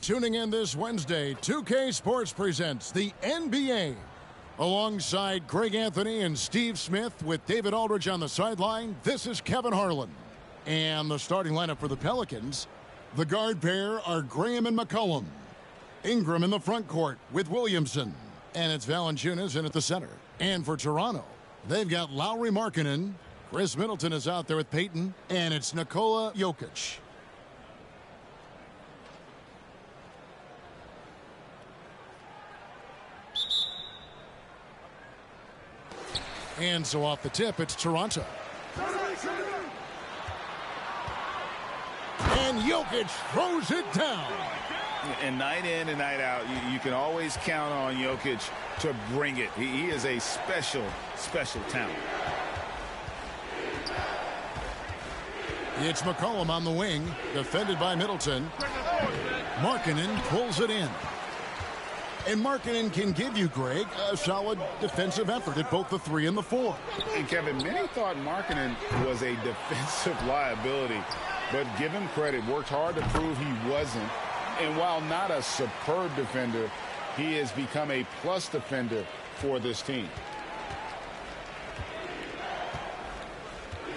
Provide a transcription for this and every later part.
tuning in this Wednesday. 2K Sports presents the NBA. Alongside Greg Anthony and Steve Smith with David Aldridge on the sideline, this is Kevin Harlan. And the starting lineup for the Pelicans, the guard pair are Graham and McCollum. Ingram in the front court with Williamson. And it's Valanciunas in at the center. And for Toronto, they've got Lauri Markkanen. Chris Middleton is out there with Payton. And it's Nikola Jokic. And so off the tip, it's Toronto. And Jokic throws it down. And night in and night out, you can always count on Jokic to bring it. He is a special, special talent. It's McCollum on the wing, defended by Middleton. Markkanen pulls it in. And Markkanen can give you, Greg, a solid defensive effort at both the 3 and the 4. And Kevin, many thought Markkanen was a defensive liability, but give him credit, worked hard to prove he wasn't. And while not a superb defender, he has become a plus defender for this team.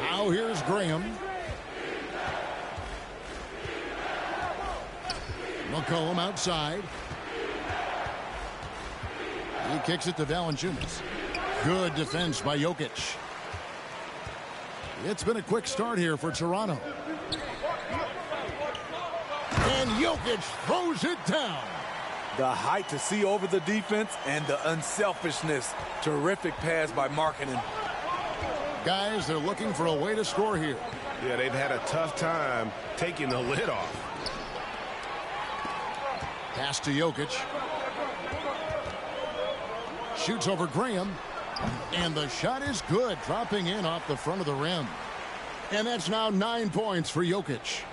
Now here's Graham. McCollum outside. He kicks it to Valanciunas. Good defense by Jokic. It's been a quick start here for Toronto. And Jokic throws it down. The height to see over the defense and the unselfishness. Terrific pass by Markkanen. Guys, they're looking for a way to score here. Yeah, they've had a tough time taking the lid off. Pass to Jokic. Shoots over Graham. And the shot is good, dropping in off the front of the rim. And that's now 9 points for Jokic.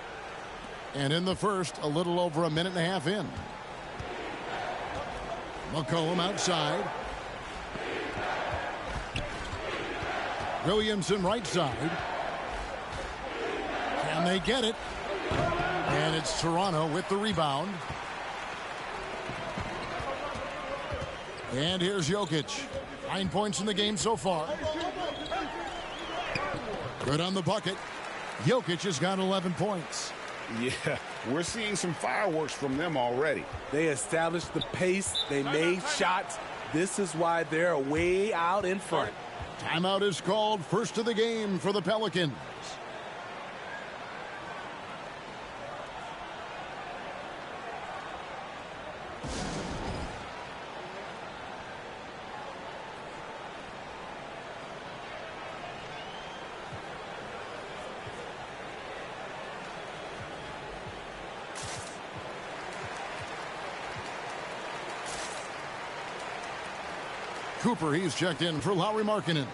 And in the first, a little over a minute and a half in. McCollum outside. Williamson right side. Can they get it? And it's Toronto with the rebound. And here's Jokic. 9 points in the game so far. Good on the bucket. Jokic has got 11 points. Yeah, we're seeing some fireworks from them already. They established the pace. They made shots. This is why they're way out in front. Timeout is called. First of the game for the Pelicans. Cooper, he's checked in for Lauri Markkanen.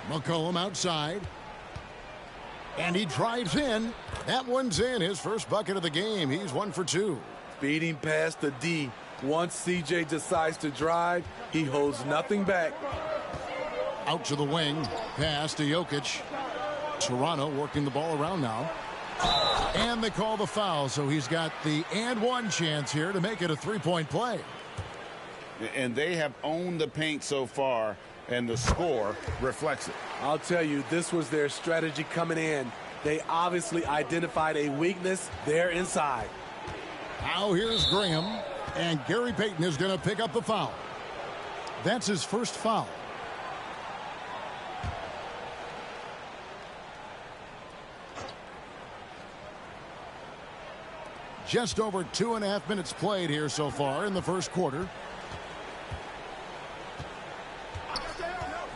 McCollum outside. And he drives in. That one's in. His first bucket of the game. He's 1 for 2. Beating past the D. Once CJ decides to drive, he holds nothing back. Out to the wing. Pass to Jokic. Toronto working the ball around now. And they call the foul, so he's got the and one chance here to make it a three-point play. And they have owned the paint so far, and the score reflects it. I'll tell you, this was their strategy coming in. They obviously identified a weakness there inside. Now here's Graham, and Gary Payton is going to pick up the foul. That's his first foul. Just over 2.5 minutes played here so far in the first quarter.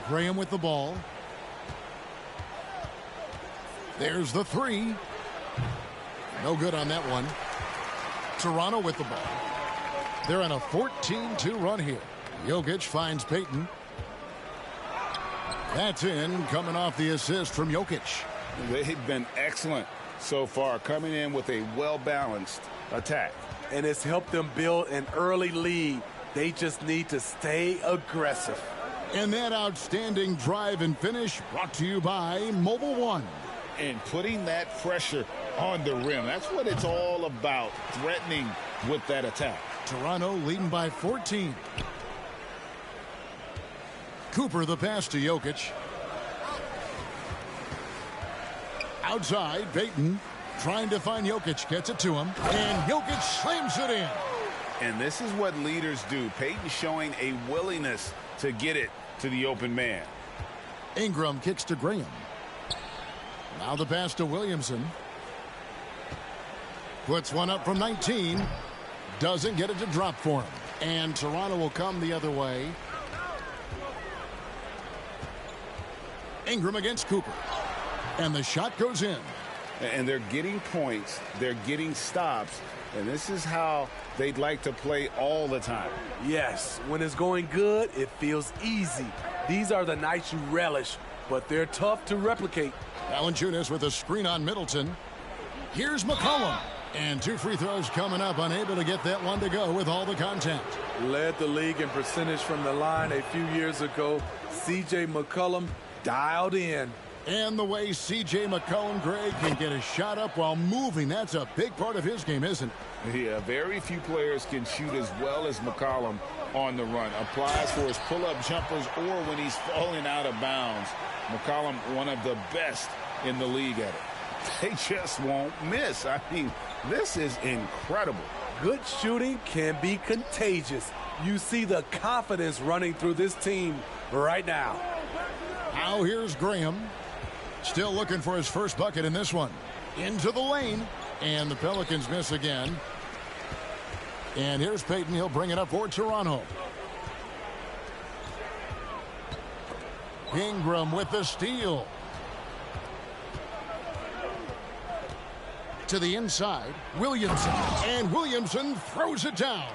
Graham with the ball. There's the three. No good on that one. Toronto with the ball. They're on a 14-2 run here. Jokic finds Payton. That's in, coming off the assist from Jokic. They've been excellent so far, coming in with a well-balanced attack. And it's helped them build an early lead. They just need to stay aggressive. And that outstanding drive and finish brought to you by Mobile One. and putting that pressure on the rim. That's what it's all about, threatening with that attack. Toronto leading by 14. Cooper the pass to Jokic. Outside, Payton trying to find Jokic, gets it to him, and Jokic slams it in. And this is what leaders do. Payton showing a willingness to get it to the open man. Ingram kicks to Graham. Now the pass to Williamson. Puts one up from 19. Doesn't get it to drop for him. And Toronto will come the other way. Ingram against Cooper. And the shot goes in. And they're getting points. They're getting stops. And this is how they'd like to play all the time. Yes, when it's going good, it feels easy. These are the nights you relish, but they're tough to replicate. Valanciunas with a screen on Middleton. Here's McCollum. And 2 free throws coming up, unable to get that one to go with all the contact. Led the league in percentage from the line a few years ago. C.J. McCollum dialed in. And the way C.J. McCollum, Greg, can get a shot up while moving, that's a big part of his game, isn't it? Yeah, very few players can shoot as well as McCollum on the run. Applies for his pull-up jumpers or when he's falling out of bounds. McCollum, one of the best in the league at it. They just won't miss. I mean, this is incredible. Good shooting can be contagious. You see the confidence running through this team right now. Now here's Graham. Still looking for his first bucket in this one. Into the lane. And the Pelicans miss again. And here's Payton. He'll bring it up for Toronto. Ingram with the steal. To the inside. Williamson. And Williamson throws it down.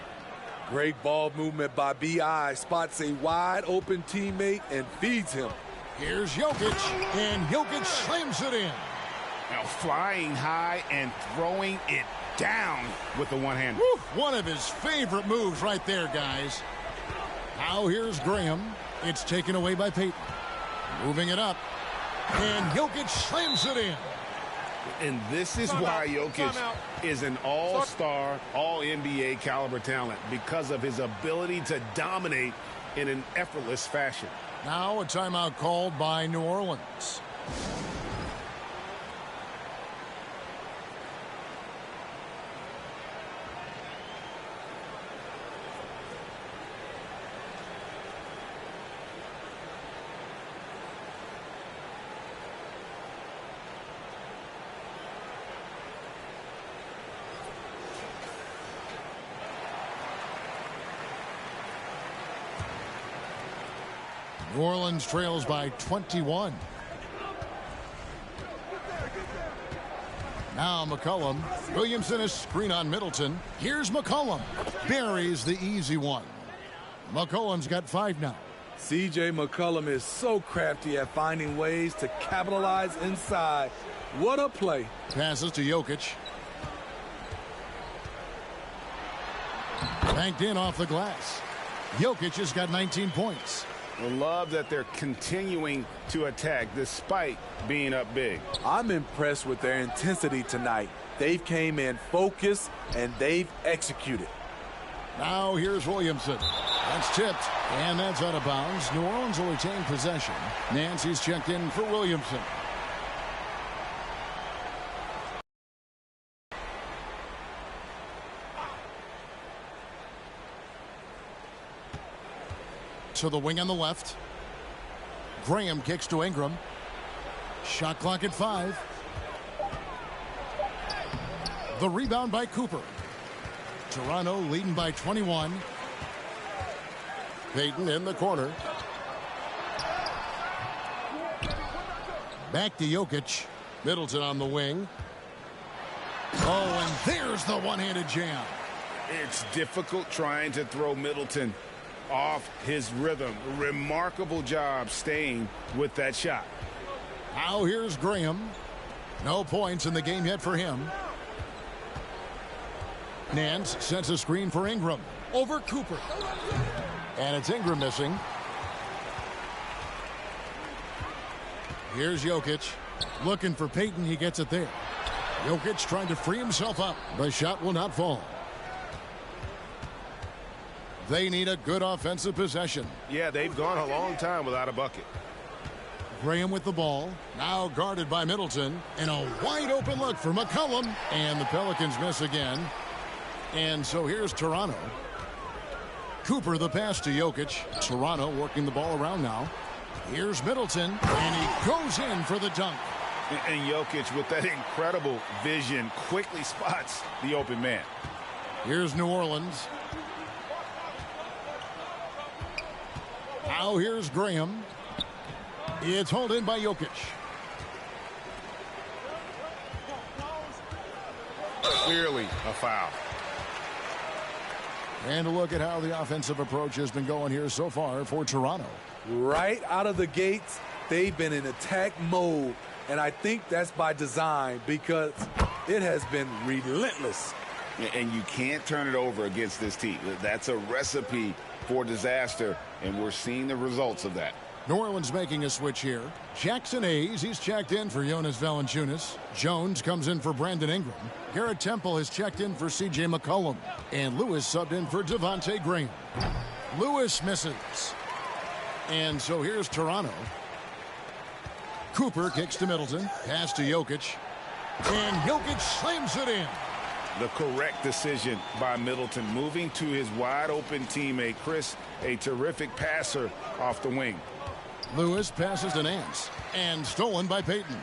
Great ball movement by B.I. Spots a wide open teammate and feeds him. Here's Jokic, and Jokic slams it in. Now flying high and throwing it down with the one-hand. One of his favorite moves right there, guys. Now here's Graham. It's taken away by Payton. Moving it up, and Jokic slams it in. And this is why Jokic is an all-star, all-NBA caliber talent, because of his ability to dominate in an effortless fashion. Now a timeout called by New Orleans. New Orleans trails by 21. Now McCollum. Williamson is screen on Middleton. Here's McCollum. Buries the easy one. McCollum's got 5 now. C.J. McCollum is so crafty at finding ways to capitalize inside. What a play. Passes to Jokic. Banked in off the glass. Jokic has got 19 points. I love that they're continuing to attack despite being up big. I'm impressed with their intensity tonight. They've came in focused and they've executed. Now here's Williamson. That's tipped, and that's out of bounds. New Orleans will retain possession. Nancy's checked in for Williamson. To the wing on the left. Graham kicks to Ingram. Shot clock at 5. The rebound by Cooper. Toronto leading by 21. Payton in the corner. Back to Jokic. Middleton on the wing. Oh, and there's the one-handed jam. It's difficult trying to throw Middleton off his rhythm. Remarkable job staying with that shot. Now here's Graham. No points in the game yet for him. Nance sets a screen for Ingram. Over Cooper. And it's Ingram missing. Here's Jokic. Looking for Payton, he gets it there. Jokic trying to free himself up. The shot will not fall. They need a good offensive possession. Yeah, they've gone a long time without a bucket. Graham with the ball. Now guarded by Middleton. And a wide open look for McCollum. And the Pelicans miss again. And so here's Toronto. Cooper the pass to Jokic. Toronto working the ball around now. Here's Middleton. And he goes in for the dunk. And Jokic, with that incredible vision, quickly spots the open man. Here's New Orleans. Now here's Graham. It's hauled in by Jokic. Clearly a foul. And a look at how the offensive approach has been going here so far for Toronto. Right out of the gates, they've been in attack mode. And I think that's by design because it has been relentless. And you can't turn it over against this team. That's a recipe for disaster, and we're seeing the results of that. New Orleans making a switch here. Jackson Hayes, he's checked in for Jonas Valanciunas. Jones comes in for Brandon Ingram. Garrett Temple has checked in for C.J. McCollum. And Lewis subbed in for Devontae Graham. Lewis misses. And so here's Toronto. Cooper kicks to Middleton. Pass to Jokic. And Jokic slams it in. The correct decision by Middleton, moving to his wide-open teammate, Chris, a terrific passer off the wing. Lewis passes to Nance. And stolen by Payton.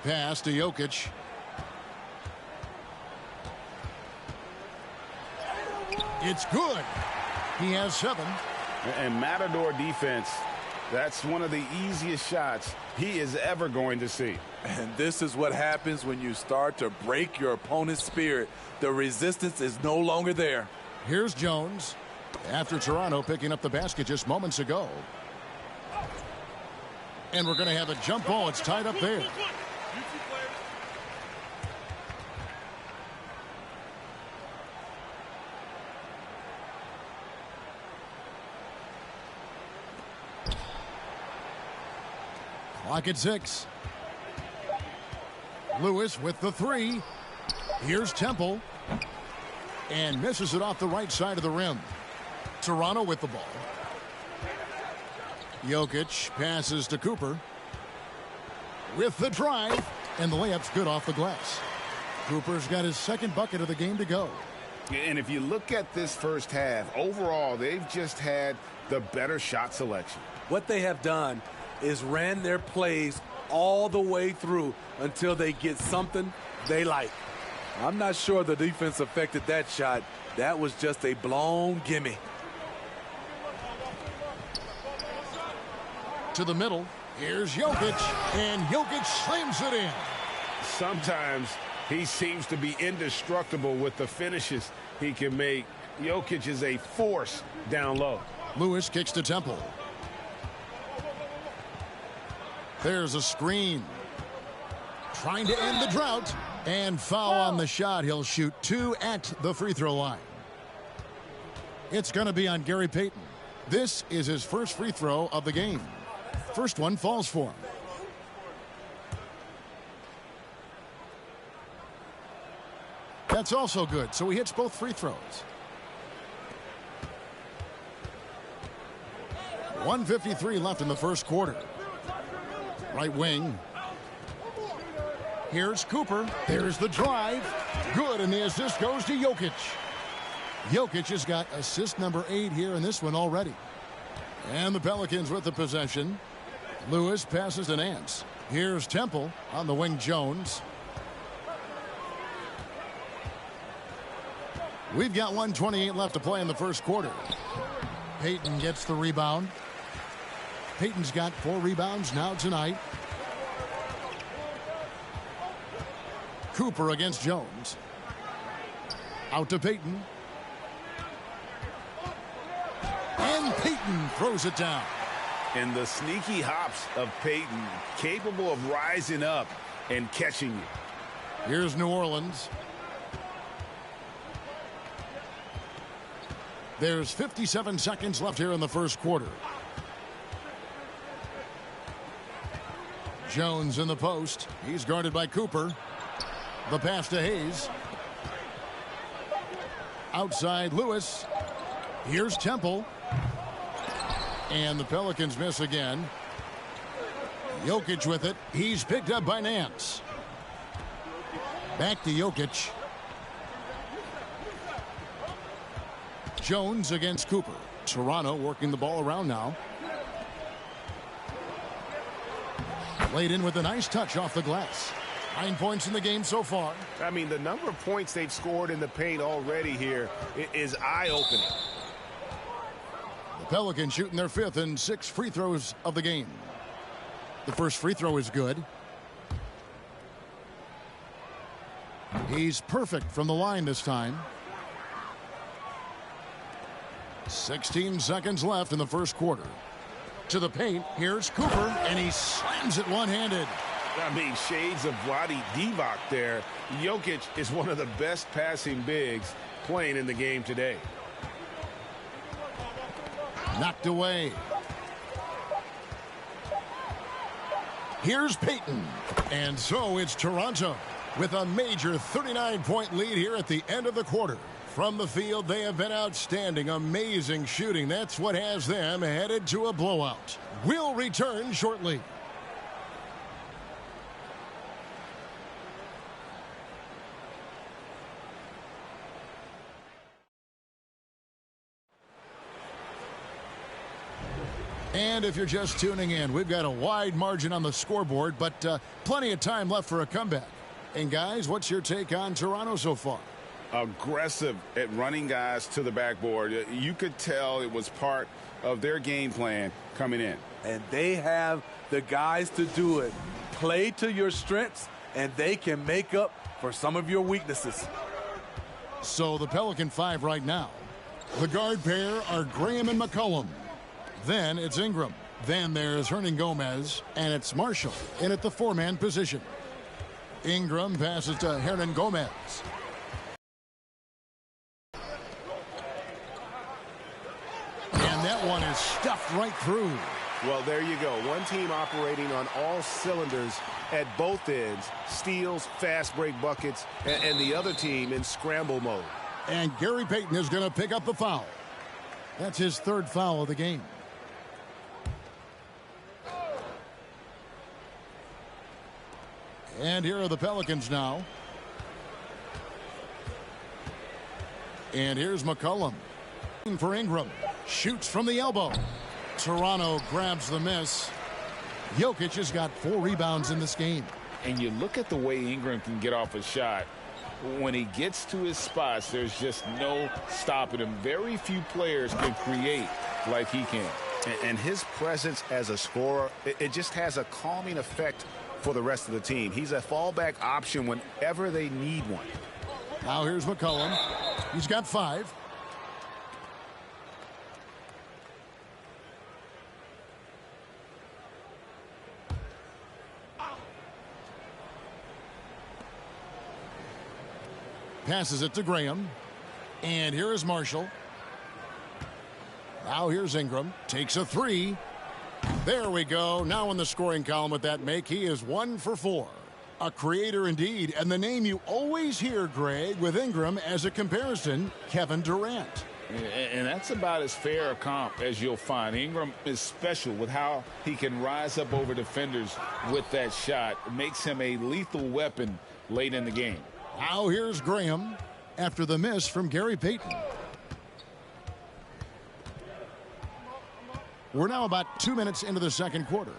Pass to Jokic. It's good. He has 7. And Matador defense, that's one of the easiest shots he is ever going to see. And this is what happens when you start to break your opponent's spirit. The resistance is no longer there. Here's Jones. After Toronto picking up the basket just moments ago. And we're going to have a jump ball. It's tied up there. Clock at 6. Lewis with the 3. Here's Temple. And misses it off the right side of the rim. Toronto with the ball. Jokic passes to Cooper. With the drive. And the layup's good off the glass. Cooper's got his second bucket of the game to go. And if you look at this first half, overall, they've just had the better shot selection. What they have done is ran their plays all the way through until they get something they like. I'm not sure the defense affected that shot. That was just a blown gimme. To the middle. Here's Jokic. And Jokic slams it in. Sometimes he seems to be indestructible with the finishes he can make. Jokic is a force down low. Lewis kicks to Temple. There's a screen. Trying to end the drought. And foul on the shot. He'll shoot 2 at the free throw line. It's going to be on Gary Payton. This is his first free throw of the game. First one falls for him. That's also good. So he hits both free throws. 1:53 left in the first quarter. Right wing. Here's Cooper. There's the drive. Good, and the assist goes to Jokic. Jokic has got assist number 8 here in this one already. And the Pelicans with the possession. Lewis passes to Nance. Here's Temple on the wing. Jones. We've got 1:28 left to play in the first quarter. Payton gets the rebound. Payton's got 4 rebounds now tonight. Cooper against Jones. Out to Payton. And Payton throws it down. And the sneaky hops of Payton, capable of rising up and catching you. Here's New Orleans. There's 57 seconds left here in the first quarter. Jones in the post. He's guarded by Cooper. The pass to Hayes. Outside Lewis. Here's Temple. And the Pelicans miss again. Jokic with it. He's picked up by Nance. Back to Jokic. Jones against Cooper. Toronto working the ball around now. Laid in with a nice touch off the glass. 9 points in the game so far. I mean, the number of points they've scored in the paint already here is eye-opening. The Pelicans shooting their 5th and 6th free throws of the game. The first free throw is good. He's perfect from the line this time. 16 seconds left in the first quarter. To the paint, here's Cooper, and he slams it one-handed. I mean, shades of Vlade Divac there. Jokic is one of the best passing bigs playing in the game today. Knocked away. Here's Payton. And so it's Toronto with a major 39-point lead here at the end of the quarter. From the field, they have been outstanding. Amazing shooting. That's what has them headed to a blowout. We'll return shortly. And if you're just tuning in, we've got a wide margin on the scoreboard, but plenty of time left for a comeback. And guys, what's your take on Toronto so far? Aggressive at running guys to the backboard. You could tell it was part of their game plan coming in. And they have the guys to do it. Play to your strengths, and they can make up for some of your weaknesses. So the Pelican 5 right now. The guard pair are Graham and McCollum. Then it's Ingram. Then there's Hernan Gomez, and it's Marshall in at the 4-man position. Ingram passes to Hernan Gomez. And that one is stuffed right through. Well, there you go. One team operating on all cylinders at both ends. Steals, fast break buckets, and the other team in scramble mode. And Gary Payton is going to pick up the foul. That's his 3rd foul of the game. And here are the Pelicans now. And here's McCollum. For Ingram. Shoots from the elbow. Toronto grabs the miss. Jokic has got 4 rebounds in this game. And you look at the way Ingram can get off a shot. When he gets to his spots, there's just no stopping him. Very few players can create like he can. And his presence as a scorer, it just has a calming effect for the rest of the team. He's a fallback option whenever they need one. Now here's McCollum. He's got 5. Passes it to Graham. And here is Marshall. Now here's Ingram. Takes a 3. There we go. Now in the scoring column with that make, he is 1 for 4. A creator indeed. And the name you always hear, Greg, with Ingram as a comparison, Kevin Durant. And that's about as fair a comp as you'll find. Ingram is special with how he can rise up over defenders with that shot. It makes him a lethal weapon late in the game. Now here's Graham after the miss from Gary Payton. We're now about 2 minutes into the second quarter.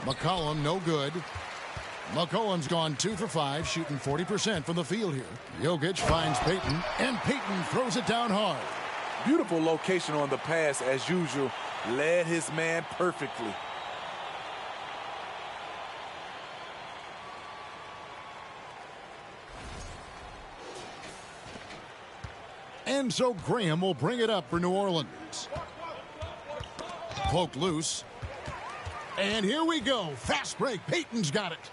McCollum, no good. McCollum's gone 2 for 5, shooting 40% from the field here. Jokic finds Payton, and Payton throws it down hard. Beautiful location on the pass as usual. Led his man perfectly. And so Graham will bring it up for New Orleans. Poked loose. And here we go. Fast break. Payton's got it.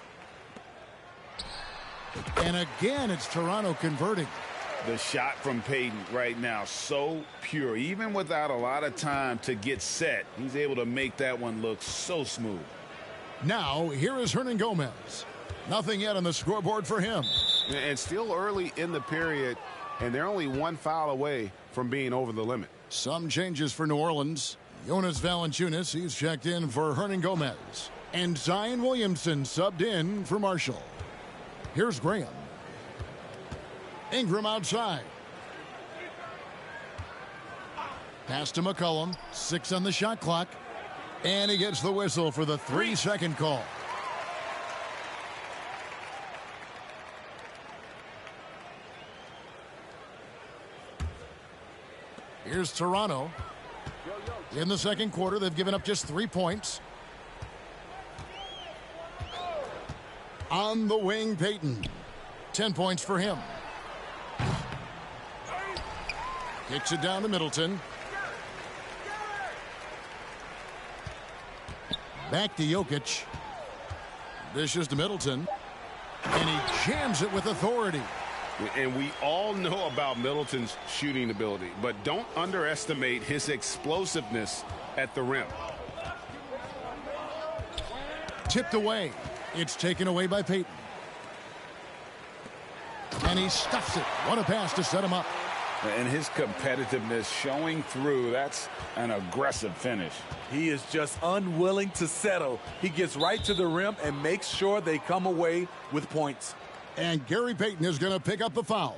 And again, it's Toronto converting. The shot from Payton right now, so pure. Even without a lot of time to get set, he's able to make that one look so smooth. Now, here is Hernan Gomez. Nothing yet on the scoreboard for him. And still early in the period, and they're only one foul away from being over the limit. Some changes for New Orleans. Jonas Valanciunas, he's checked in for Hernan Gomez. And Zion Williamson subbed in for Marshall. Here's Graham. Ingram outside. Pass to McCollum. 6 on the shot clock. And he gets the whistle for the 3-second call. Here's Toronto. In the second quarter, they've given up just 3 points. On the wing, Payton. 10 points for him. Kicks it down to Middleton. Back to Jokic. Dishes to Middleton. And he jams it with authority. And we all know about Middleton's shooting ability, but don't underestimate his explosiveness at the rim. Tipped away. It's taken away by Payton. And he stuffs it. What a pass to set him up. And his competitiveness showing through. That's an aggressive finish. He is just unwilling to settle. He gets right to the rim and makes sure they come away with points. And Gary Payton is going to pick up the foul.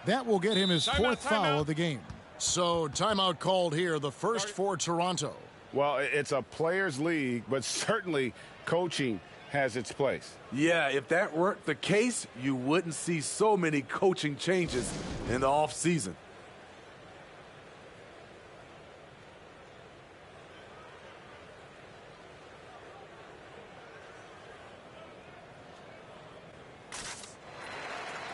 That will get him his 4th foul of the game. So timeout called here, the first for Toronto. Well, it's a players' league, but certainly coaching has its place. Yeah, if that weren't the case, you wouldn't see so many coaching changes in the offseason.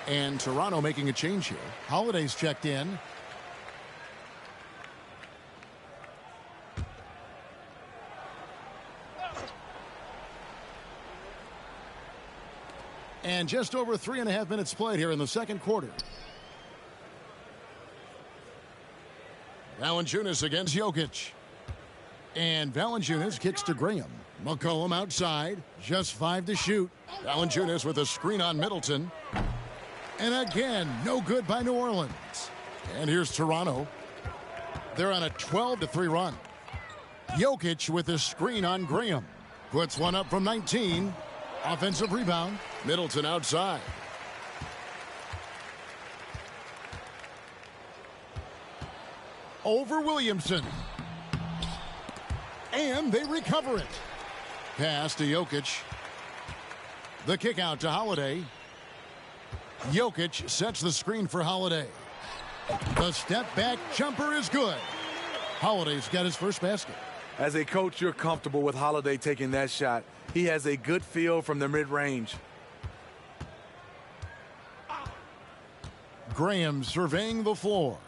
And Toronto making a change here. Holiday's checked in. And just over 3.5 minutes played here in the second quarter. Valanciunas against Jokic. And Valanciunas kicks to Graham. McCollum outside. Just 5 to shoot. Valanciunas with a screen on Middleton. And again, no good by New Orleans. And here's Toronto. They're on a 12-3 run. Jokic with a screen on Graham. Puts one up from 19. Offensive rebound. Middleton outside. Over Williamson. And they recover it. Pass to Jokic. The kick out to Holiday. Jokic sets the screen for Holiday. The step-back jumper is good. Holiday's got his first basket. As a coach, you're comfortable with Holiday taking that shot. He has a good feel from the mid-range. Graham surveying the floor.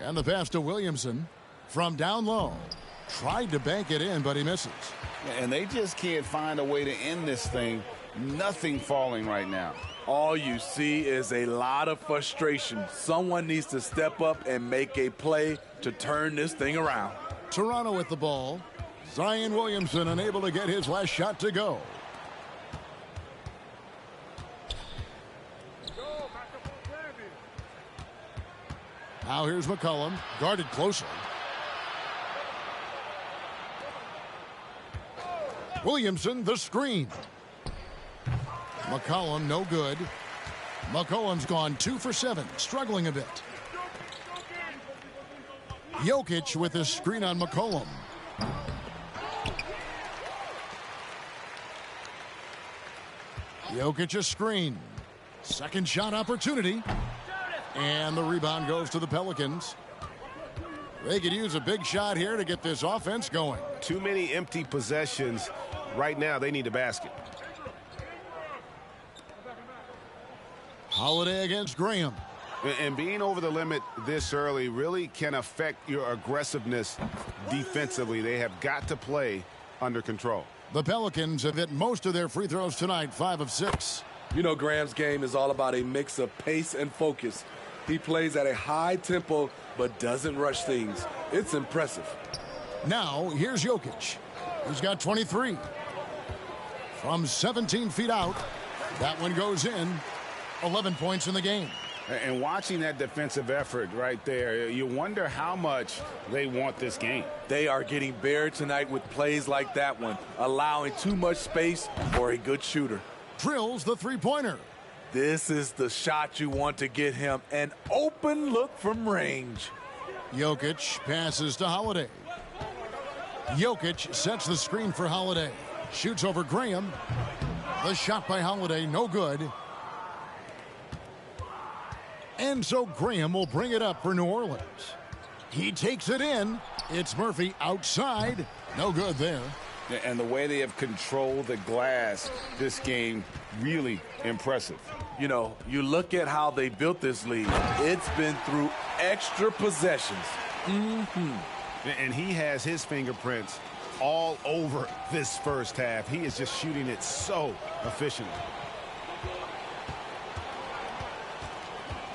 And the pass to Williamson from down low. Tried to bank it in, but he misses. And they just can't find a way to end this thing. Nothing falling right now. All you see is a lot of frustration. Someone needs to step up and make a play to turn this thing around. Toronto with the ball. Zion Williamson unable to get his last shot to go. Now here's McCollum, guarded closely. Williamson, the screen. McCollum, no good. McCollum's gone 2 for 7, struggling a bit. Jokic with his screen on McCollum. Jokic a screen. Second shot opportunity. And the rebound goes to the Pelicans. They could use a big shot here to get this offense going. Too many empty possessions. Right now, they need a basket. Holiday against Graham. And being over the limit this early really can affect your aggressiveness defensively. They have got to play under control. The Pelicans have hit most of their free throws tonight, 5 of 6. You know, Graham's game is all about a mix of pace and focus. He plays at a high tempo but doesn't rush things. It's impressive. Now, here's Jokic. He's got 23. From 17 feet out, that one goes in. 11 points in the game. And watching that defensive effort right there, you wonder how much they want this game. They are getting buried tonight with plays like that one, allowing too much space for a good shooter. Drills the three-pointer. This is the shot you want to get him. An open look from range. Jokic passes to Holiday. Jokic sets the screen for Holiday. Shoots over Graham. The shot by Holiday, no good. And so Graham will bring it up for New Orleans. He takes it in. It's Murphy outside. No good there. And the way they have controlled the glass this game, really impressive. You know, you look at how they built this lead. It's been through extra possessions. And he has his fingerprints all over this first half. He is just shooting it so efficiently.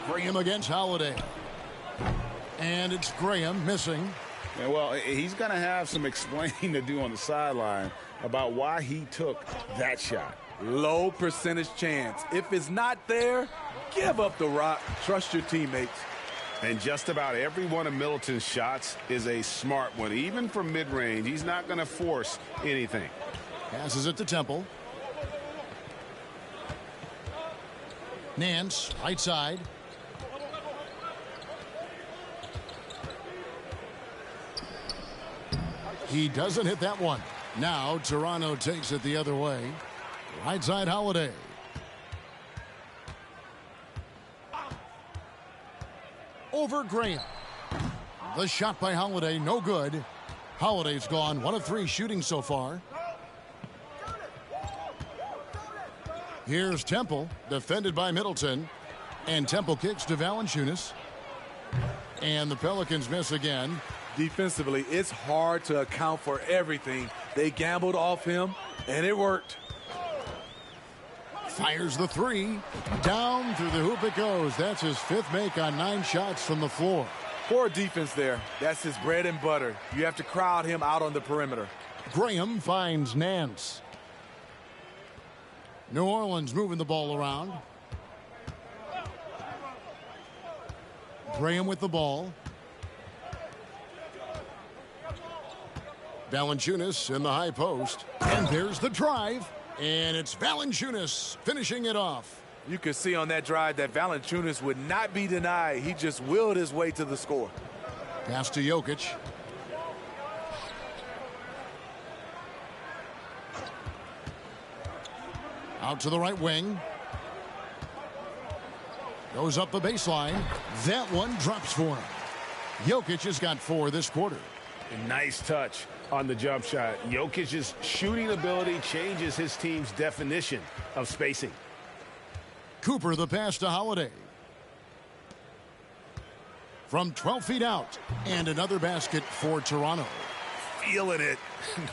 Graham against Holiday. And it's Graham missing. Yeah, well, he's going to have some explaining to do on the sideline about why he took that shot. Low percentage chance. If it's not there, give up the rock. Trust your teammates. And just about every one of Middleton's shots is a smart one. Even from mid-range, he's not going to force anything. Passes it to Temple. Nance, right side. He doesn't hit that one. Now Toronto takes it the other way. Right side Holiday. Over Graham. The shot by Holiday, no good. Holiday's gone 1 of 3 shooting so far. Here's Temple, defended by Middleton. And Temple kicks to Valanciunas. And the Pelicans miss again. Defensively, it's hard to account for everything. They gambled off him, and it worked. Fires the three. Down through the hoop it goes. That's his 5th make on 9 shots from the floor. Poor defense there. That's his bread and butter. You have to crowd him out on the perimeter. Graham finds Nance. New Orleans moving the ball around. Graham with the ball. Valanciunas in the high post. And there's the drive. And it's Valanciunas finishing it off. You could see on that drive that Valanciunas would not be denied. He just willed his way to the score. Pass to Jokic. Out to the right wing. Goes up the baseline. That one drops for him. Jokic has got 4 this quarter. A nice touch on the jump shot. Jokic's shooting ability changes his team's definition of spacing. Cooper the pass to Holiday. From 12 feet out. And another basket for Toronto. Feeling it.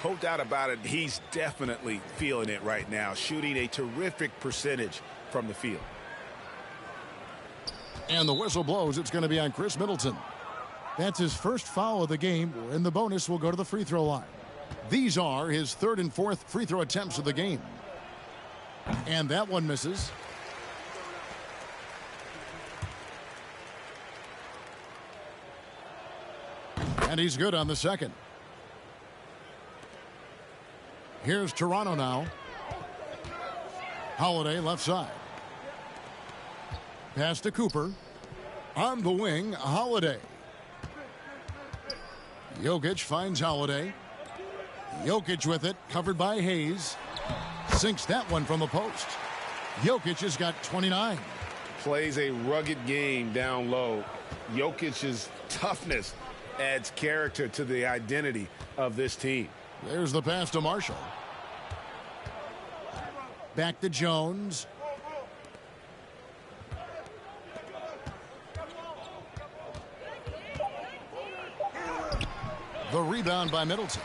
No doubt about it. He's definitely feeling it right now. Shooting a terrific percentage from the field. And the whistle blows. It's going to be on Chris Middleton. That's his first foul of the game, and the bonus will go to the free throw line. These are his 3rd and 4th free throw attempts of the game. And that one misses. And he's good on the second. Here's Toronto now. Holiday left side. Pass to Cooper. On the wing, Holiday. Jokic finds Holiday. Jokic with it, covered by Hayes. Sinks that one from the post. Jokic has got 29. Plays a rugged game down low. Jokic's toughness adds character to the identity of this team. There's the pass to Marshall. Back to Jones. The rebound by Middleton.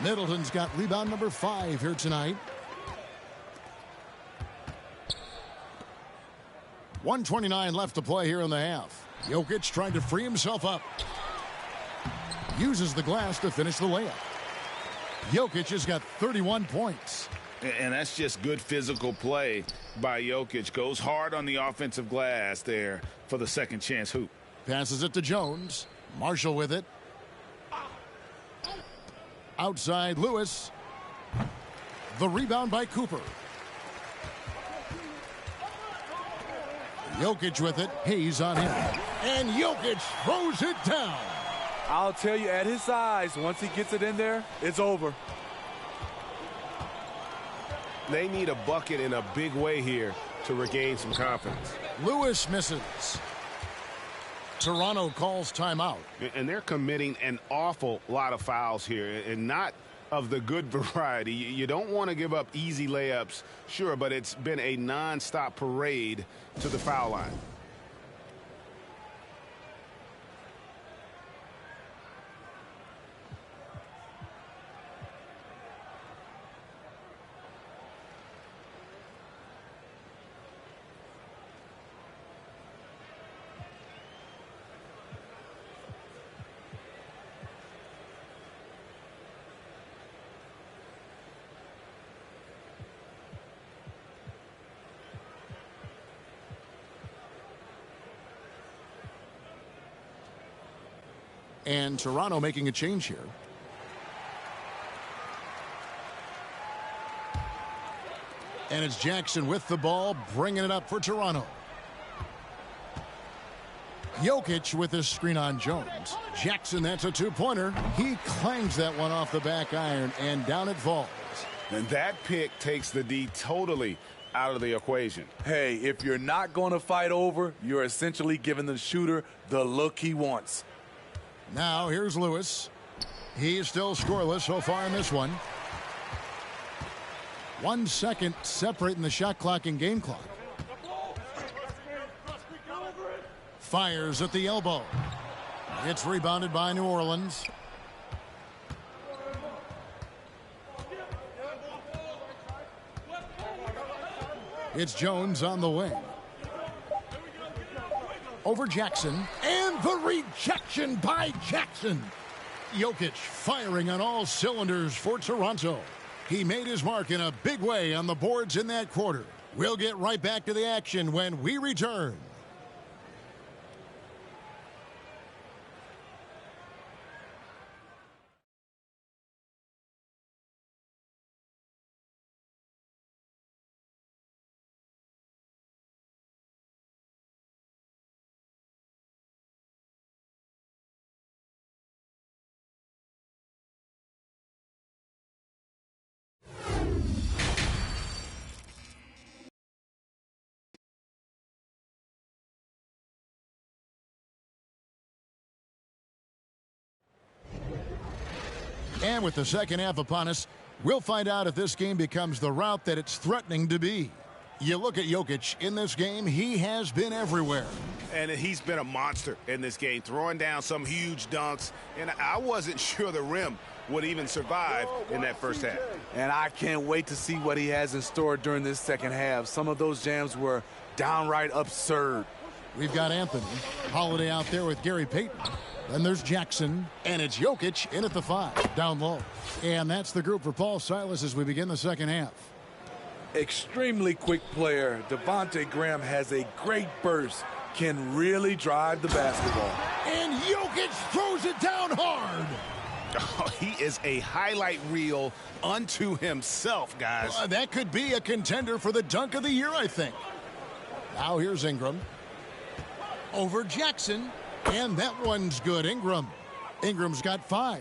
Middleton's got rebound number 5 here tonight. 1:29 left to play here in the half. Jokic trying to free himself up. Uses the glass to finish the layup. Jokic has got 31 points. And that's just good physical play by Jokic. Goes hard on the offensive glass there for the second chance hoop. Passes it to Jones. Marshall with it. Outside Lewis. The rebound by Cooper. Jokic with it. Hayes on him. And Jokic throws it down. I'll tell you, at his size, once he gets it in there, it's over. They need a bucket in a big way here to regain some confidence. Lewis misses. Toronto calls timeout. And they're committing an awful lot of fouls here, and not of the good variety. You don't want to give up easy layups, sure, but it's been a non-stop parade to the foul line. And Toronto making a change here. And it's Jackson with the ball, bringing it up for Toronto. Jokic with his screen on Jones. Jackson, that's a two-pointer. He clangs that one off the back iron, and down it falls. And that pick takes the D totally out of the equation. Hey, if you're not going to fight over, you're essentially giving the shooter the look he wants. Now here's Lewis. He's still scoreless so far in this one. 1 second separating the shot clock and game clock. Fires at the elbow. It's rebounded by New Orleans. It's Jones on the wing. Over Jackson, and the rejection by Jackson. Jokic firing on all cylinders for Toronto. He made his mark in a big way on the boards in that quarter. We'll get right back to the action when we return. And with the second half upon us, we'll find out if this game becomes the route that it's threatening to be. You look at Jokic in this game, he has been everywhere. And he's been a monster in this game, throwing down some huge dunks. And I wasn't sure the rim would even survive in that first half. And I can't wait to see what he has in store during this second half. Some of those jams were downright absurd. We've got Anthony Holiday out there with Gary Payton. Then there's Jackson, and it's Jokic in at the 5, down low. And that's the group for Paul Silas as we begin the second half. Extremely quick player. Devontae Graham has a great burst, can really drive the basketball. And Jokic throws it down hard. Oh, he is a highlight reel unto himself, guys. That could be a contender for the dunk of the year, I think. Now here's Ingram. Over Jackson. And that one's good. Ingram's got 5.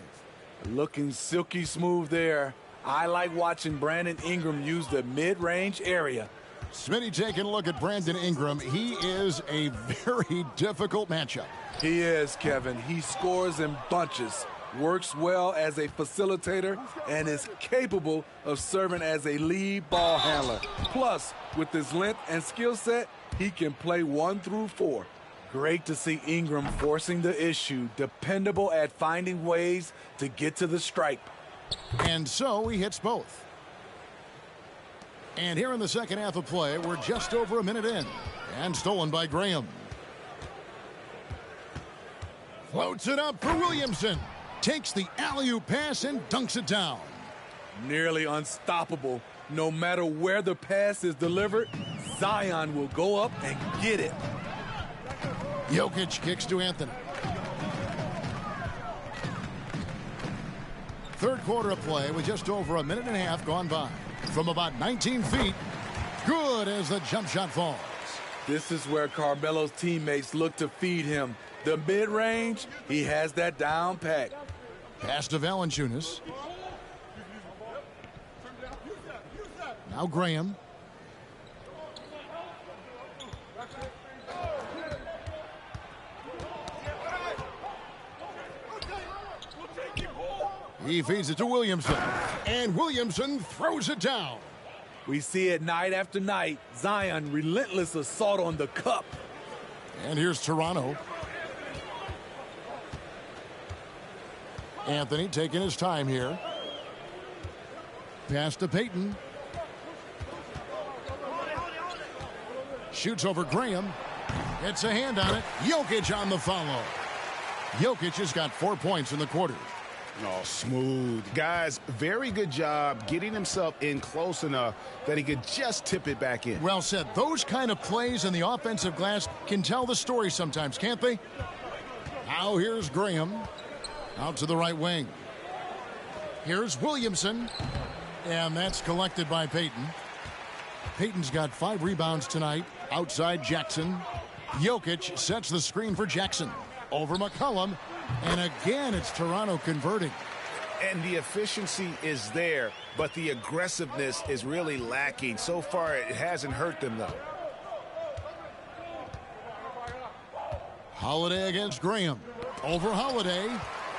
Looking silky smooth there. I like watching Brandon Ingram use the mid-range area. Smitty taking a look at Brandon Ingram. He is a very difficult matchup. He is, Kevin. He scores in bunches, works well as a facilitator, and is capable of serving as a lead ball handler. Plus, with his length and skill set, he can play 1 through 4. Great to see Ingram forcing the issue, dependable at finding ways to get to the stripe. And so he hits both. And here in the second half of play, we're just over a minute in. And stolen by Graham. Floats it up for Williamson. Takes the alley-oop pass and dunks it down. Nearly unstoppable. No matter where the pass is delivered, Zion will go up and get it. Jokic kicks to Anthony. Third quarter of play with just over a minute and a half gone by. From about 19 feet, good as the jump shot falls. This is where Carmelo's teammates look to feed him. The mid-range, he has that down pat. Pass to Valanciunas. Now Graham. He feeds it to Williamson. And Williamson throws it down. We see it night after night. Zion, relentless assault on the cup. And here's Toronto. Anthony taking his time here. Pass to Payton. Shoots over Graham. Gets a hand on it. Jokic on the follow. Jokic has got 4 points in the quarter. Oh, smooth. Guys, very good job getting himself in close enough that he could just tip it back in. Well said. Those kind of plays in the offensive glass can tell the story sometimes, can't they? Now here's Graham. Out to the right wing. Here's Williamson. And that's collected by Payton. Payton's got 5 rebounds tonight. Outside Jackson. Jokic sets the screen for Jackson. Over McCollum. And again, it's Toronto converting. And the efficiency is there, but the aggressiveness is really lacking. So far, it hasn't hurt them, though. Holiday against Graham. Over Holiday.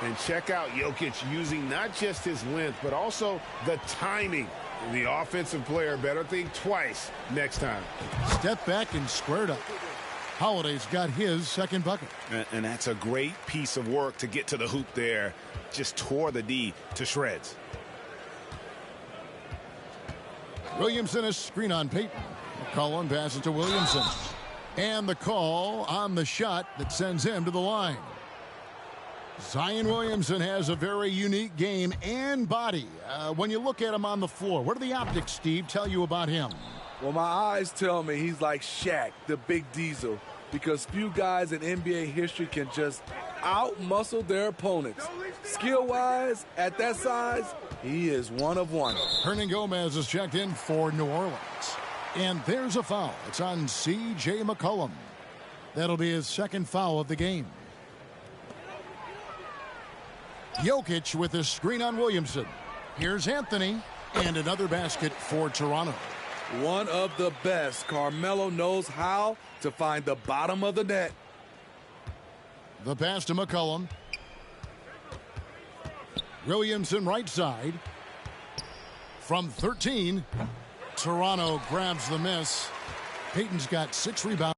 And check out Jokic using not just his length, but also the timing. The offensive player better think twice next time. Step back and squared up. Holiday's got his second bucket. And that's a great piece of work to get to the hoop there. Just tore the D to shreds. Williamson is screen on Payton. McCollum passes to Williamson. And the call on the shot that sends him to the line. Zion Williamson has a very unique game and body. When you look at him on the floor, what do the optics, Steve, tell you about him? Well, my eyes tell me he's like Shaq, the big diesel, because few guys in NBA history can just out-muscle their opponents. Skill-wise, at that size, he is one of one. Hernan Gomez is checked in for New Orleans. And there's a foul. It's on C.J. McCollum. That'll be his second foul of the game. Jokic with a screen on Williamson. Here's Anthony. And another basket for Toronto. One of the best. Carmelo knows how to find the bottom of the net. The pass to McCollum. Williamson right side. From 13, Toronto grabs the miss. Payton's got 6 rebounds.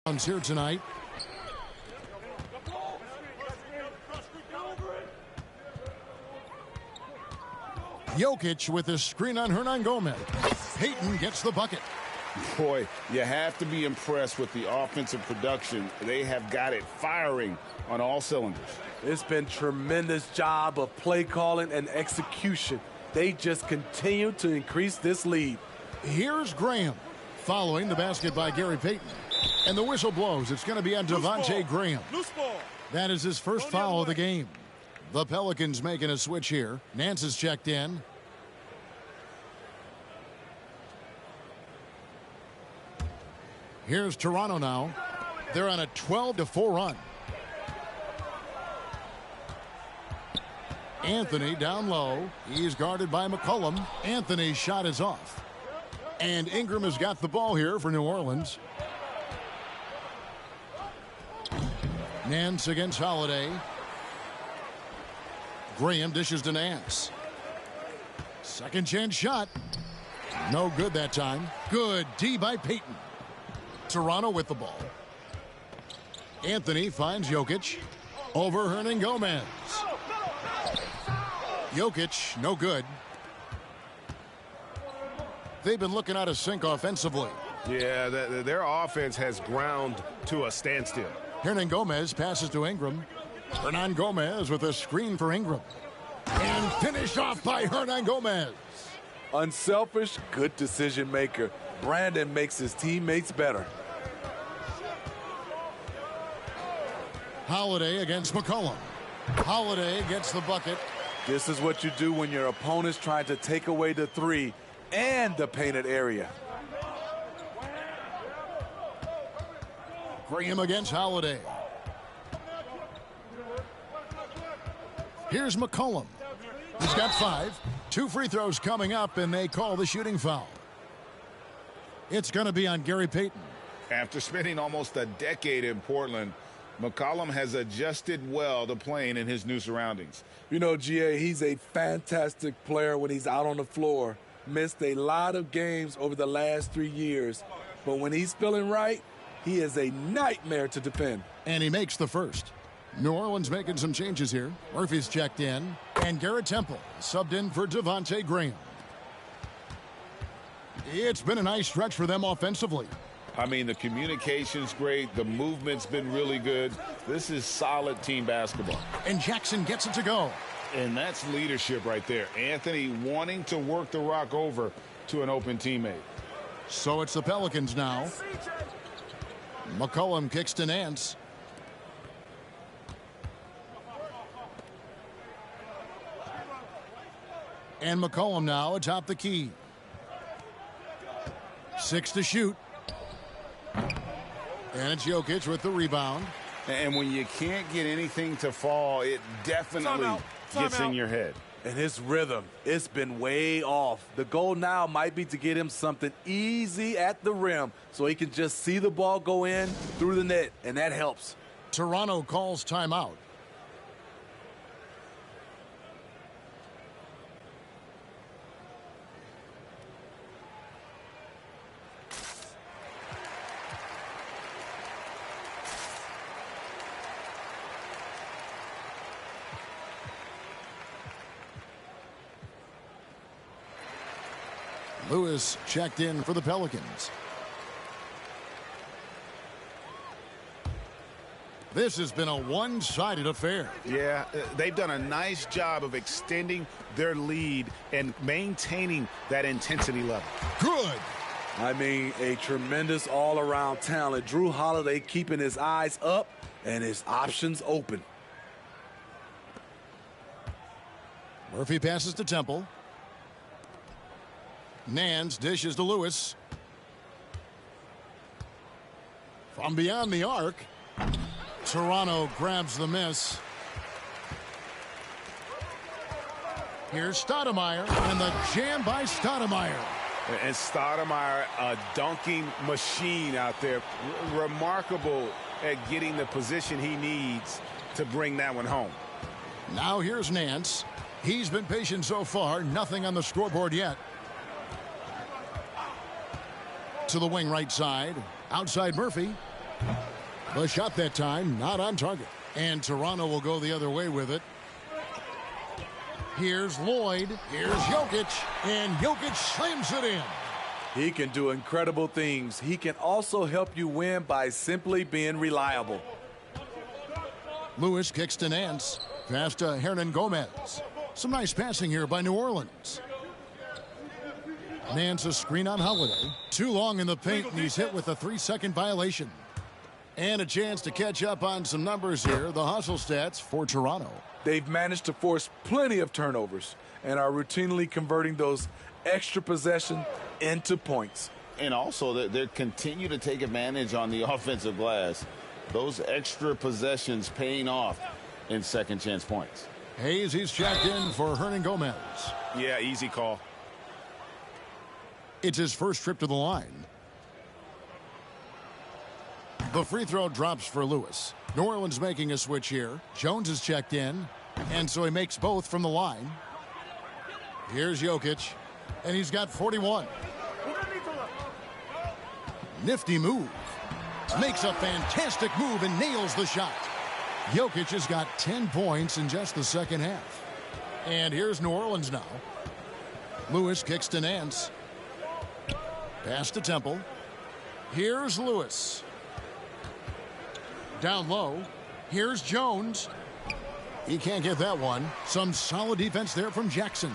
here tonight. Jokic with his screen on Hernan Gomez. Payton gets the bucket. Boy, you have to be impressed with the offensive production. They have got it firing on all cylinders. It's been tremendous job of play calling and execution. They just continue to increase this lead. Here's Graham following the basket by Gary Payton. And the whistle blows. It's going to be on Devontae Graham. That is his first foul of the game. The Pelicans making a switch here. Nance is checked in. Here's Toronto now. They're on a 12-4 run. Anthony down low. He's guarded by McCollum. Anthony's shot is off. And Ingram has got the ball here for New Orleans. Nance against Holiday. Graham dishes to Nance. Second chance shot. No good that time. Good D by Payton. Toronto with the ball. Anthony finds Jokic. Over Hernan Gomez. Jokic, no good. They've been looking out of sync offensively. Yeah, their offense has ground to a standstill. Hernan Gomez passes to Ingram. Hernan Gomez with a screen for Ingram. And finished off by Hernan Gomez. Unselfish, good decision maker. Brandon makes his teammates better. Holiday against McCollum. Holiday gets the bucket. This is what you do when your opponent's trying to take away the three and the painted area. Graham against Holiday. Here's McCollum. He's got 5. 2 free throws coming up, and they call the shooting foul. It's going to be on Gary Payton. After spending almost a decade in Portland, McCollum has adjusted well to playing in his new surroundings. You know, GA, he's a fantastic player when he's out on the floor. Missed a lot of games over the last 3 years. But when he's feeling right, he is a nightmare to defend. And he makes the first. New Orleans making some changes here. Murphy's checked in. And Garrett Temple subbed in for Devontae Graham. It's been a nice stretch for them offensively. I mean, the communication's great. The movement's been really good. This is solid team basketball. And Jackson gets it to go. And that's leadership right there. Anthony wanting to work the rock over to an open teammate. So it's the Pelicans now. McCollum kicks to Nance. And McCollum now atop the key. 6 to shoot. And it's Jokic with the rebound. And when you can't get anything to fall, it definitely gets in your head. And his rhythm, it's been way off. The goal now might be to get him something easy at the rim so he can just see the ball go in through the net, and that helps. Toronto calls timeout. Lewis checked in for the Pelicans. This has been a one-sided affair. Yeah, they've done a nice job of extending their lead and maintaining that intensity level. Good. I mean, a tremendous all-around talent. Drew Holiday keeping his eyes up and his options open. Murphy passes to Temple. Nance dishes to Lewis. From beyond the arc, Toronto grabs the miss. Here's Stoudemire, and the jam by Stoudemire. And Stoudemire, a dunking machine out there. Remarkable at getting the position he needs to bring that one home. Now here's Nance. He's been patient so far. Nothing on the scoreboard yet. To the wing right side. Outside Murphy. The shot that time, not on target. And Toronto will go the other way with it. Here's Lloyd. Here's Jokic. And Jokic slams it in. He can do incredible things. He can also help you win by simply being reliable. Lewis kicks to Nance. Pass to Hernan Gomez. Some nice passing here by New Orleans. Nance a screen on Holiday. Too long in the paint, and he's hit with a 3-second violation. And a chance to catch up on some numbers here. The hustle stats for Toronto. They've managed to force plenty of turnovers and are routinely converting those extra possession into points. And also, they continue to take advantage on the offensive glass. Those extra possessions paying off in second chance points. Hayes, he's checked in for Hernan Gomez. Yeah, easy call. It's his first trip to the line. The free throw drops for Lewis. New Orleans making a switch here. Jones is checked in, and so he makes both from the line. Here's Jokic, and he's got 41. Nifty move. Makes a fantastic move and nails the shot. Jokic has got 10 points in just the second half. And here's New Orleans now. Lewis kicks to Nance. Pass to Temple. Here's Lewis. Down low. Here's Jones. He can't get that one. Some solid defense there from Jackson.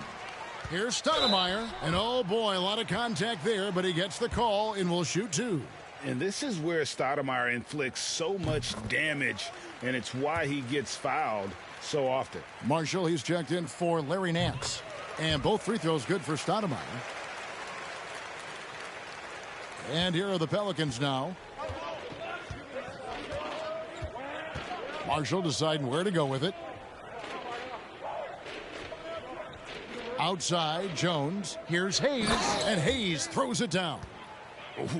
Here's Stoudemire. And oh boy, a lot of contact there, but he gets the call and will shoot two. And this is where Stoudemire inflicts so much damage, and it's why he gets fouled so often. Marshall, he's checked in for Larry Nance. And both free throws good for Stoudemire. And here are the Pelicans now. Marshall deciding where to go with it. Outside, Jones. Here's Hayes, and Hayes throws it down.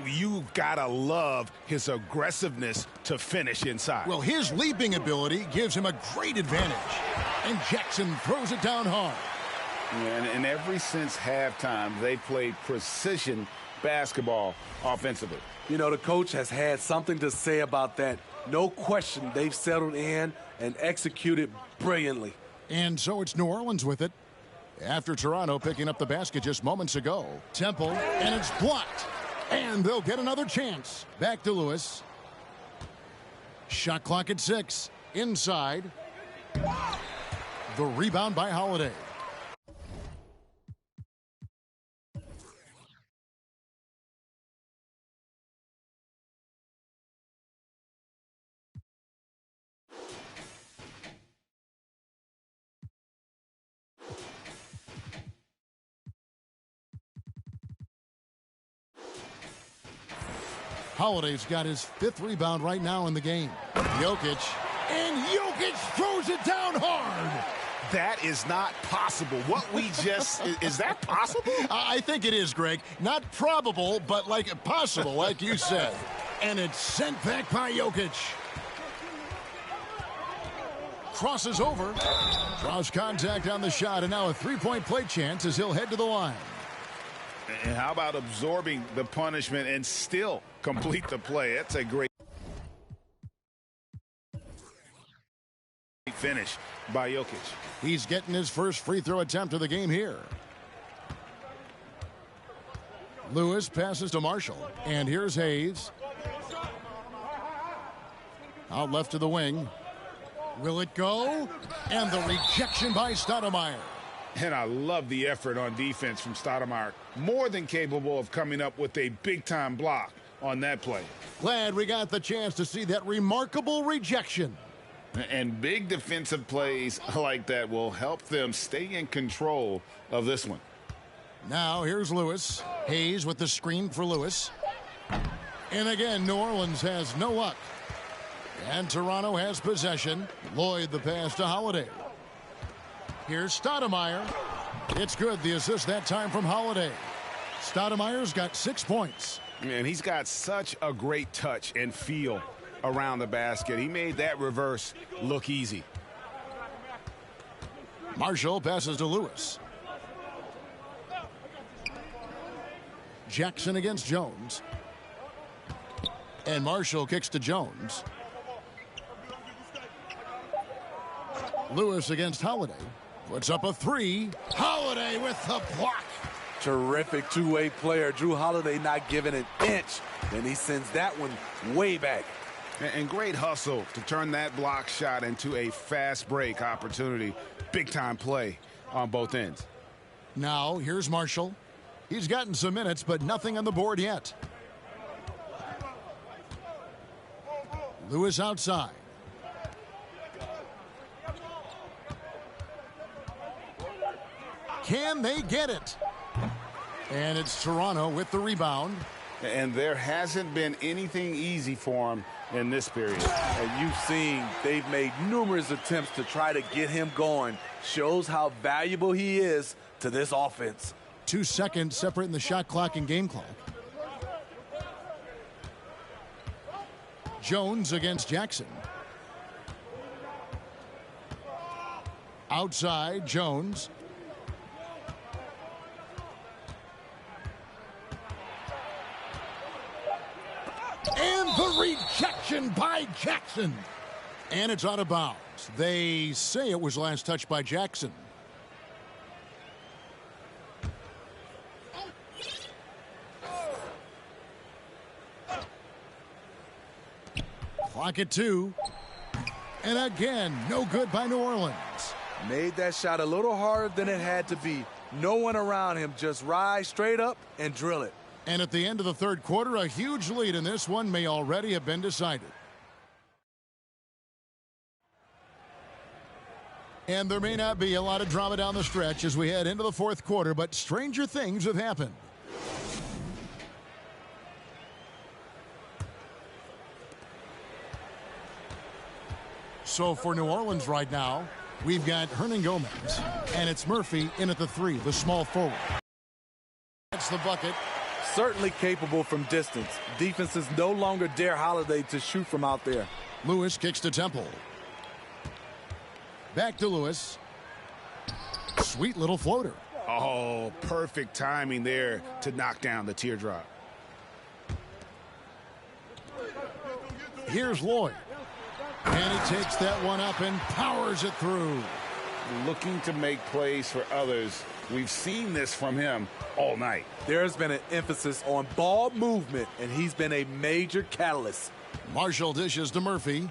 You've got to love his aggressiveness to finish inside. Well, his leaping ability gives him a great advantage. And Jackson throws it down hard. And ever since halftime, they played precision basketball offensively. You know, the coach has had something to say about that. No question, they've settled in and executed brilliantly. And so it's New Orleans with it. After Toronto picking up the basket just moments ago. Temple, and it's blocked. And they'll get another chance. Back to Lewis. Shot clock at 6. Inside. The rebound by Holiday. Holiday's got his 5th rebound right now in the game. Jokic. And Jokic throws it down hard. That is not possible. What we just... is that possible? I think it is, Greg. Not probable, but like possible, like you said. And it's sent back by Jokic. Crosses over. Draws contact on the shot, and now a three-point play chance as he'll head to the line. And how about absorbing the punishment and still complete the play? That's a great finish by Jokic. He's getting his first free throw attempt of the game here. Lewis passes to Marshall. And here's Hayes. Out left to the wing. Will it go? And the rejection by Stoudemire. And I love the effort on defense from Stoudemire. More than capable of coming up with a big-time block on that play. Glad we got the chance to see that remarkable rejection. And big defensive plays like that will help them stay in control of this one. Now here's Lewis. Hayes with the screen for Lewis. And again, New Orleans has no luck. And Toronto has possession. Lloyd the pass to Holiday. Here's Stoudemire. It's good. The assist that time from Holiday. Stoudemire's got 6 points. And he's got such a great touch and feel around the basket. He made that reverse look easy. Marshall passes to Lewis. Jackson against Jones. And Marshall kicks to Jones. Lewis against Holiday. Puts up a three. Holiday with the block. Terrific two-way player. Drew Holiday not giving an inch, and he sends that one way back. And great hustle to turn that block shot into a fast break opportunity. Big-time play on both ends. Now, here's Marshall. He's gotten some minutes, but nothing on the board yet. Lewis outside. Can they get it? And it's Toronto with the rebound. And there hasn't been anything easy for him in this period. And you've seen they've made numerous attempts to try to get him going. Shows how valuable he is to this offense. 2 seconds separating the shot clock and game clock. Jones against Jackson. Outside, Jones. And the rejection by Jackson. And it's out of bounds. They say it was last touched by Jackson. Clock at 2. And again, no good by New Orleans. Made that shot a little harder than it had to be. No one around him. Just rise straight up and drill it. And at the end of the third quarter, a huge lead in this one may already have been decided. And there may not be a lot of drama down the stretch as we head into the fourth quarter, but stranger things have happened. So for New Orleans right now, we've got Hernan Gomez, and it's Murphy in at the 3, the small forward. That's the bucket. Certainly capable from distance. Defenses no longer dare Holiday to shoot from out there. Lewis kicks to Temple. Back to Lewis. Sweet little floater. Oh, perfect timing there to knock down the teardrop. Here's Lloyd. And he takes that one up and powers it through. Looking to make plays for others. We've seen this from him all night. There's been an emphasis on ball movement, and he's been a major catalyst. Marshall dishes to Murphy.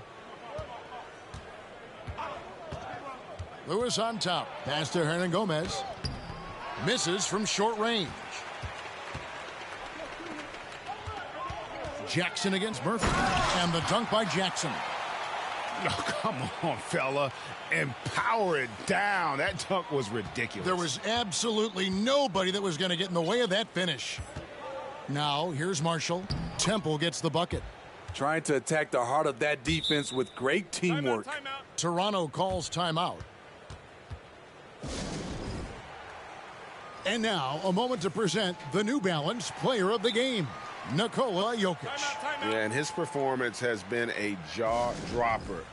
Lewis on top. Pass to Hernan Gomez. Misses from short range. Jackson against Murphy. And the dunk by Jackson. Oh, come on, fella. And power it down. That dunk was ridiculous. There was absolutely nobody that was going to get in the way of that finish. Now, here's Marshall. Temple gets the bucket. Trying to attack the heart of that defense with great teamwork. Timeout. Toronto calls timeout. And now, a moment to present the New Balance Player of the Game, Nikola Jokic. Yeah, and his performance has been a jaw-dropper.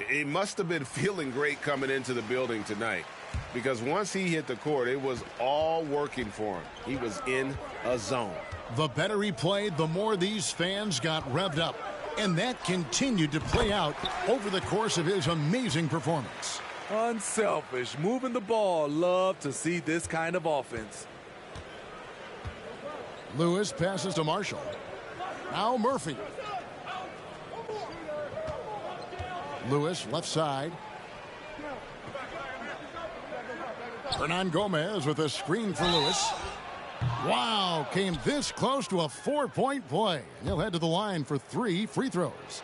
He must have been feeling great coming into the building tonight, because once he hit the court, it was all working for him. He was in a zone. The better he played, the more these fans got revved up. And that continued to play out over the course of his amazing performance. Unselfish, moving the ball. Love to see this kind of offense. Lewis passes to Marshall. Now Murphy. Lewis left side. Hernan Gomez with a screen for Lewis. Wow, came this close to a 4-point play. He'll head to the line for 3 free throws.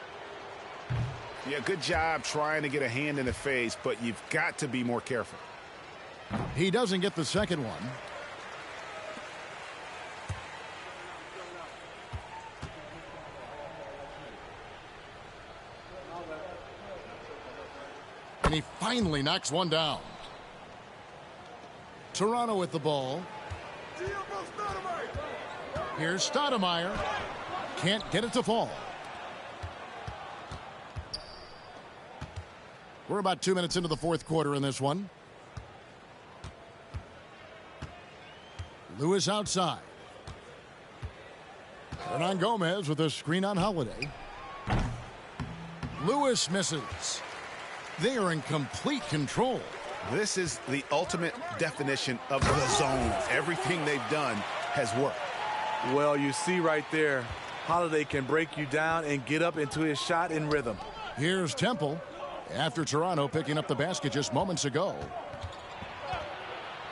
Yeah, good job trying to get a hand in the face, but you've got to be more careful. He doesn't get the second one. And he finally knocks one down. Toronto with the ball. Here's Stoudemire. Can't get it to fall. We're about 2 minutes into the fourth quarter in this one. Lewis outside. Hernan Gomez with a screen on Holiday. Lewis misses. They are in complete control. This is the ultimate definition of the zone. Everything they've done has worked. Well, you see right there, Holiday can break you down and get up into his shot in rhythm. Here's Temple after Toronto picking up the basket just moments ago.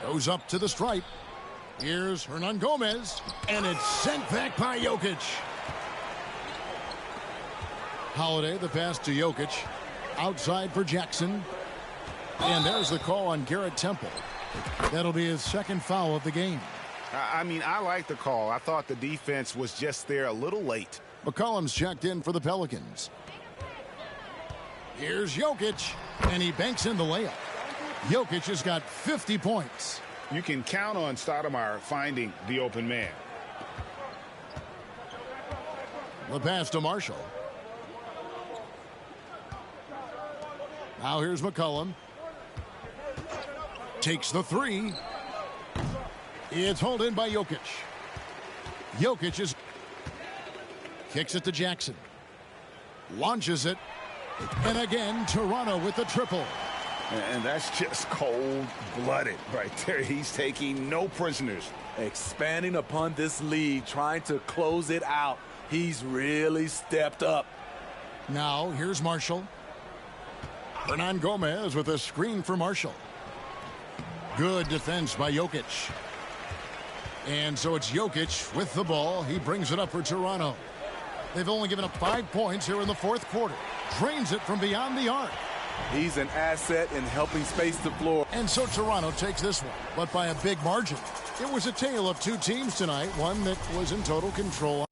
Goes up to the stripe. Here's Hernan Gomez, and it's sent back by Jokic. Holiday, the pass to Jokic. Outside for Jackson. And there's the call on Garrett Temple. That'll be his second foul of the game. I mean, I like the call. I thought the defense was just there a little late. McCollum's checked in for the Pelicans. Here's Jokic, and he banks in the layup. Jokic has got 50 points. You can count on Stoudemire finding the open man. The pass to Marshall. Now here's McCollum. Takes the three. It's hauled in by Jokic. Jokic is kicks it to Jackson. Launches it. And again, Toronto with the triple. And that's just cold-blooded right there. He's taking no prisoners. Expanding upon this lead, trying to close it out. He's really stepped up. Now, here's Marshall. Hernan Gomez with a screen for Marshall. Good defense by Jokic. And so it's Jokic with the ball. He brings it up for Toronto. They've only given up 5 points here in the fourth quarter. Drains it from beyond the arc. He's an asset in helping space the floor. And so Toronto takes this one, but by a big margin. It was a tale of two teams tonight, one that was in total control.